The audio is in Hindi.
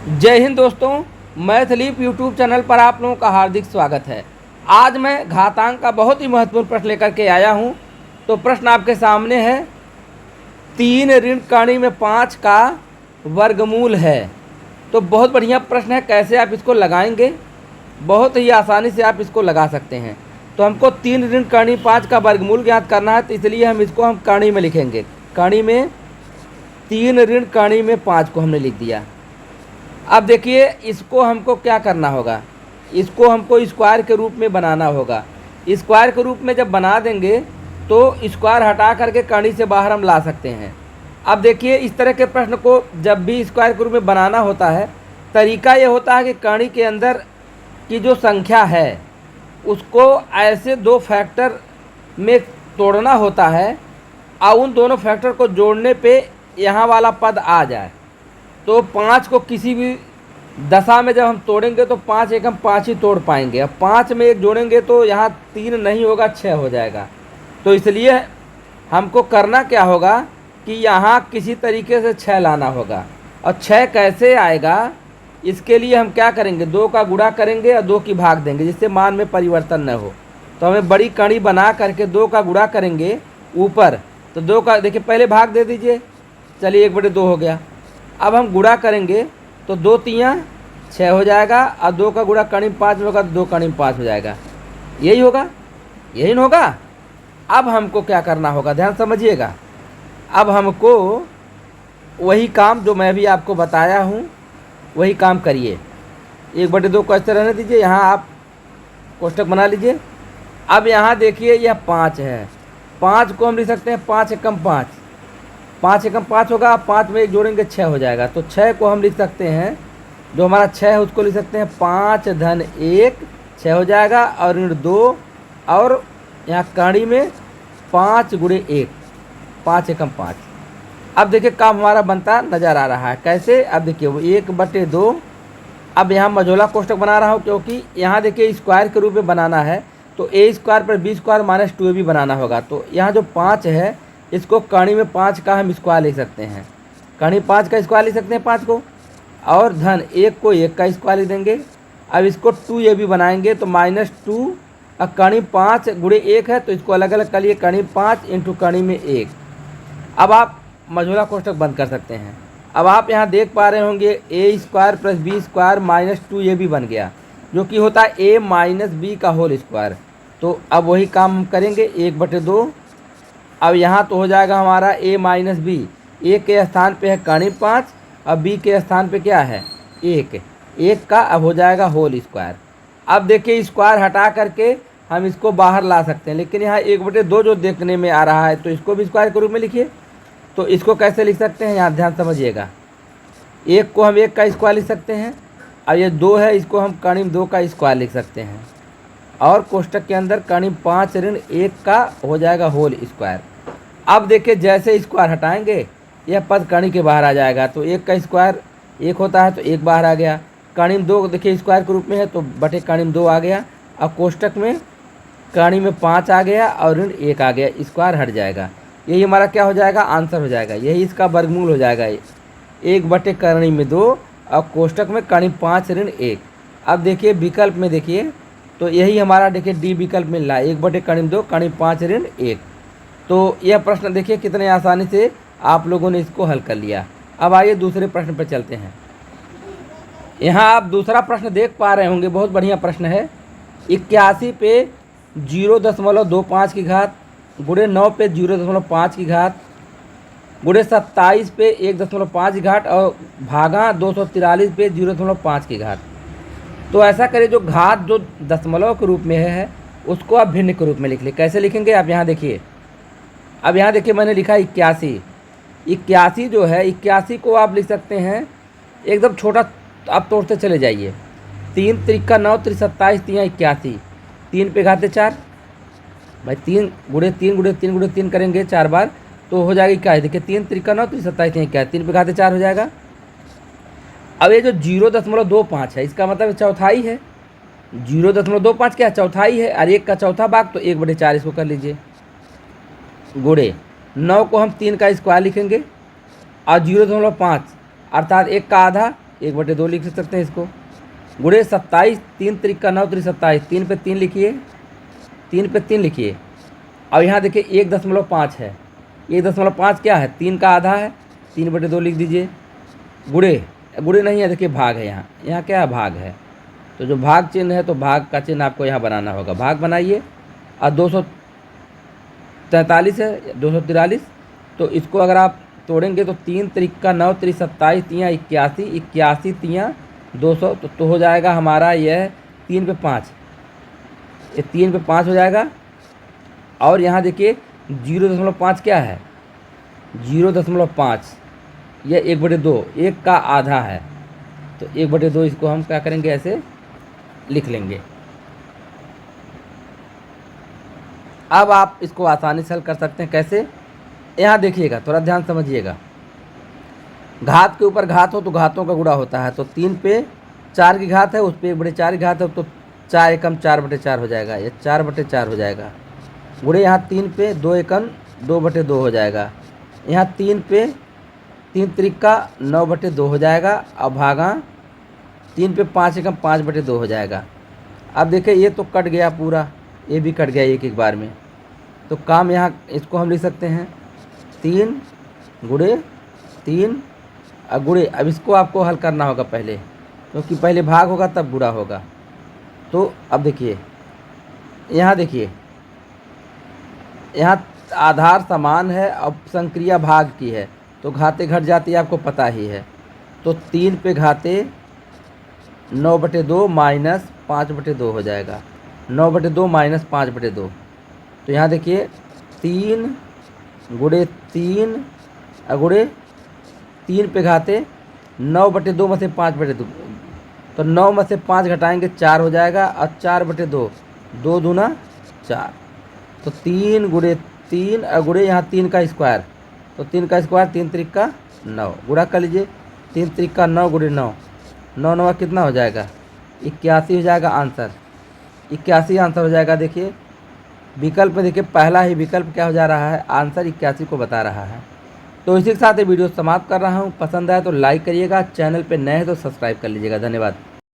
जय हिंद दोस्तों, मैथ लीप यूट्यूब चैनल पर आप लोगों का हार्दिक स्वागत है। आज मैं घातांक का बहुत ही महत्वपूर्ण प्रश्न लेकर के आया हूं। तो प्रश्न आपके सामने है, 3 ऋण कणी में 5 का वर्गमूल है। तो बहुत बढ़िया प्रश्न है। कैसे आप इसको लगाएंगे? बहुत ही आसानी से आप इसको लगा सकते हैं। तो हमको 3 ऋण कणी 5 का वर्गमूल ज्ञात करना है, तो इसलिए हम कणी में लिखेंगे। कणी में 3 ऋण कणी में 5 को हमने लिख दिया। अब देखिए, इसको हमको क्या करना होगा, इसको हमको स्क्वायर के रूप में बनाना होगा। स्क्वायर के रूप में जब बना देंगे तो स्क्वायर हटा करके कणी से बाहर हम ला सकते हैं। अब देखिए, इस तरह के प्रश्न को जब भी स्क्वायर के रूप में बनाना होता है, तरीका ये होता है कि कणी के अंदर की जो संख्या है उसको ऐसे 2 फैक्टर में तोड़ना होता है और उन दोनों फैक्टर को जोड़ने पे यहाँ वाला पद आ जाए। तो 5 को किसी भी दशा में जब हम तोड़ेंगे तो 5 एकम 5 ही तोड़ पाएंगे। अब 5 में 1 जोड़ेंगे तो यहाँ 3 नहीं होगा, 6 हो जाएगा। तो इसलिए हमको करना क्या होगा कि यहाँ किसी तरीके से 6 लाना होगा। और 6 कैसे आएगा, इसके लिए हम क्या करेंगे, 2 का गुणा करेंगे और 2 की भाग देंगे, जिससे मान में परिवर्तन न हो। तो हमें बड़ी कणी बना करके 2 का गुणा करेंगे ऊपर। तो 2 का देखिए, पहले भाग दे दीजिए। चलिए, 1/2 हो गया। अब हम गुणा करेंगे तो 2 तियाँ 6 हो जाएगा और 2 का गुणा कणी 5 में होगा तो 2 कणी 5 हो जाएगा। यही होगा, यही न होगा। अब हमको क्या करना होगा, ध्यान समझिएगा। अब हमको वही काम जो मैं भी आपको बताया हूँ वही काम करिए। 1/2 को ऐसे रहने दीजिए, यहाँ आप कोष्टक बना लीजिए। अब यहाँ देखिए, यह 5 है। 5 को हम लिख सकते हैं 5 एकम 5, 5 एकम 5 होगा। 5 में 1 जोड़ेंगे 6 हो जाएगा। तो 6 को हम लिख सकते हैं, जो हमारा 6 है उसको लिख सकते हैं 5 धन 1, 6 हो जाएगा। और ऋण 2, और यहाँ कणी में 5 गुणे 1, 5 एकम 5। अब देखिए काम हमारा बनता नज़र आ रहा है। कैसे? अब देखिए, वो 1/2। अब यहाँ मझोला कोष्टक बना रहा हूँ, क्योंकि यहाँ देखिए स्क्वायर के रूप में बनाना है। तो a स्क्वायर पर b स्क्वायर माइनस 2ab बनाना होगा। तो यहाँ जो 5 है, इसको कणी में 5 का हम स्क्वायर लिख सकते हैं। कणी 5 का स्क्वायर लिख सकते हैं 5 को, और धन 1 को 1 का स्क्वायर लिख देंगे। अब इसको 2ab बनाएंगे तो -2, और कणी 5 गुणे 1 है तो इसको अलग अलग कर लिए, कणी 5 इंटू कणी में 1। अब आप मझोला कोष्टक बंद कर सकते हैं। अब आप यहाँ देख पा रहे होंगे a square plus b square minus 2ab बन गया, जो कि होता है a माइनस बी का होल स्क्वायर। तो अब वही काम हम करेंगे, 1/2। अब यहाँ तो हो जाएगा हमारा a माइनस बी। a के स्थान पे है कणी 5 और b के स्थान पे क्या है 1, 1 का अब हो जाएगा होल स्क्वायर। अब देखिए, स्क्वायर हटा करके हम इसको बाहर ला सकते हैं, लेकिन यहाँ 1/2 जो देखने में आ रहा है तो इसको भी स्क्वायर के रूप में लिखिए। तो इसको कैसे लिख सकते हैं, यहाँ ध्यान समझिएगा। 1 को हम 1 का स्क्वायर लिख सकते हैं, और ये 2 है, इसको हम कणी 2 का स्क्वायर लिख सकते हैं। और कोष्टक के अंदर कणी 5 ऋण 1 का हो जाएगा होल स्क्वायर। अब देखिए, जैसे स्क्वायर हटाएंगे यह पद कणी के बाहर आ जाएगा। तो 1 का स्क्वायर 1 होता है तो 1 बाहर आ गया। कणी 2 देखिए स्क्वायर के रूप में है तो बटे कणी 2 आ गया। अब कोष्टक में कणी में 5 आ गया और ऋण 1 आ गया, स्क्वायर हट जाएगा। यही हमारा क्या हो जाएगा, आंसर हो जाएगा। यही इसका वर्गमूल हो जाएगा, 1 बटे कणी में 2 और कोष्टक में कणी 5 ऋण 1। अब देखिए विकल्प में देखिए, तो यही हमारा देखिए डी विकल्प मिल रहा है, 1 बटे कणी 2 कणी 5 ऋण 1। तो यह प्रश्न देखिए कितने आसानी से आप लोगों ने इसको हल कर लिया। अब आइए दूसरे प्रश्न पर चलते हैं। यहाँ आप दूसरा प्रश्न देख पा रहे होंगे, बहुत बढ़िया प्रश्न है। 81 पे 0.25 की घात, गुणे 9 पे 0.5 की घात, गुणे 27 पे 1.5 की घात, और भागा 243 पे 0.5 की घात। तो ऐसा करें, जो घात जो दशमलव के रूप में है उसको आप भिन्न के रूप में लिख लें। कैसे लिखेंगे, आप यहाँ देखिए। अब यहाँ देखिए, मैंने लिखा 81। 81 जो है, 81 को आप लिख सकते हैं एकदम छोटा, आप तोड़ते चले जाइए। 3 त्रिका 9, 3 27, 3 81, 3 पे घाते 4 भाई, 3 गुणे 3 गुणे 3 गुणे 3 करेंगे 4 बार तो हो जाएगी क्या है, देखिए 3 त्रिका 9, 3 27, 3 क्या, 3 पे घाते 4 हो जाएगा। अब ये जो 0.25 है, इसका मतलब चौथाई है। 0.25 क्या, चौथाई है, और 1 का चौथा भाग, तो 1/4 इसको कर लीजिए। गुणे 9 को हम 3 का स्क्वायर लिखेंगे, और 0.5 अर्थात 1 का आधा, 1/2 लिख सकते हैं इसको। गुणे 27, 3 त्रिक का 9 त्रिक 27, 3 पे 3 लिखिए, 3 पे 3 लिखिए। अब यहाँ देखिए 1.5 है, 1.5 क्या है, 3 का आधा है, 3/2 लिख दीजिए। गुणे नहीं है, देखिए भाग है, यहाँ क्या है, भाग है। तो जो भाग चिन्ह है तो भाग का चिन्ह आपको यहाँ बनाना होगा, भाग बनाइए। और 243 है, 243, तो इसको अगर आप तोड़ेंगे तो 3 त्रिक का 9 त्रिक 27, 3 81, 81 3 200, तो हो जाएगा हमारा यह 3 पे 5, ये 3 पे 5 हो जाएगा। और यहाँ देखिए 0.5 क्या है, 0.5, यह 1/2, 1 का आधा है, तो 1/2 इसको हम क्या करेंगे, ऐसे लिख लेंगे। अब आप इसको आसानी से हल कर सकते हैं, कैसे, यहाँ देखिएगा, थोड़ा ध्यान समझिएगा। घात के ऊपर घात हो तो घातों का गुणा होता है, तो 3 पे 4 की घात है, उस पर 1/4 की घात है, तो 4 एकम 4/4 हो जाएगा, ये 4/4 हो जाएगा। गुणे यहाँ 3 पे 2 एकम 2/2 हो जाएगा, यहाँ 3 पे 3 त्रिक का 9/2 हो जाएगा, और भागा 3 पे 5 एकम 5/2 हो जाएगा। अब देखिए ये तो कट गया पूरा, ये भी कट गया एक बार में, तो काम यहाँ इसको हम लिख सकते हैं 3 गुणे 3 गुणे। अब इसको आपको हल करना होगा पहले, क्योंकि पहले भाग होगा तब गुणा होगा। तो अब देखिए, यहाँ देखिए, यहाँ आधार समान है, अब संक्रिया भाग की है, तो घाते घट जाती है, आपको पता ही है। तो 3 पे घाते 9/2 माइनस 5/2 हो जाएगा, 9/2 माइनस 5/2। तो यहाँ देखिए 3 गुणे 3 गुणे 3 पे घाते 9/2 में से 5/2, तो 9 में से 5 घटाएंगे 4 हो जाएगा, और 4/2, 2 दूना 4, तो 3 गुणे 3 गुणे यहाँ 3 का स्क्वायर, तो 3 का स्क्वायर 3 त्रिक का 9, गुणा कर लीजिए, 3 त्रिक का 9 गुणे 9, 9 9 कितना हो जाएगा, 81 हो जाएगा आंसर, 81 आंसर हो जाएगा। देखिए विकल्प में देखिए पहला ही विकल्प क्या हो जा रहा है, आंसर 81 को बता रहा है। तो इसी के साथ ये वीडियो समाप्त कर रहा हूँ। पसंद आए तो लाइक करिएगा, चैनल पे नए हैं तो सब्सक्राइब कर लीजिएगा। धन्यवाद।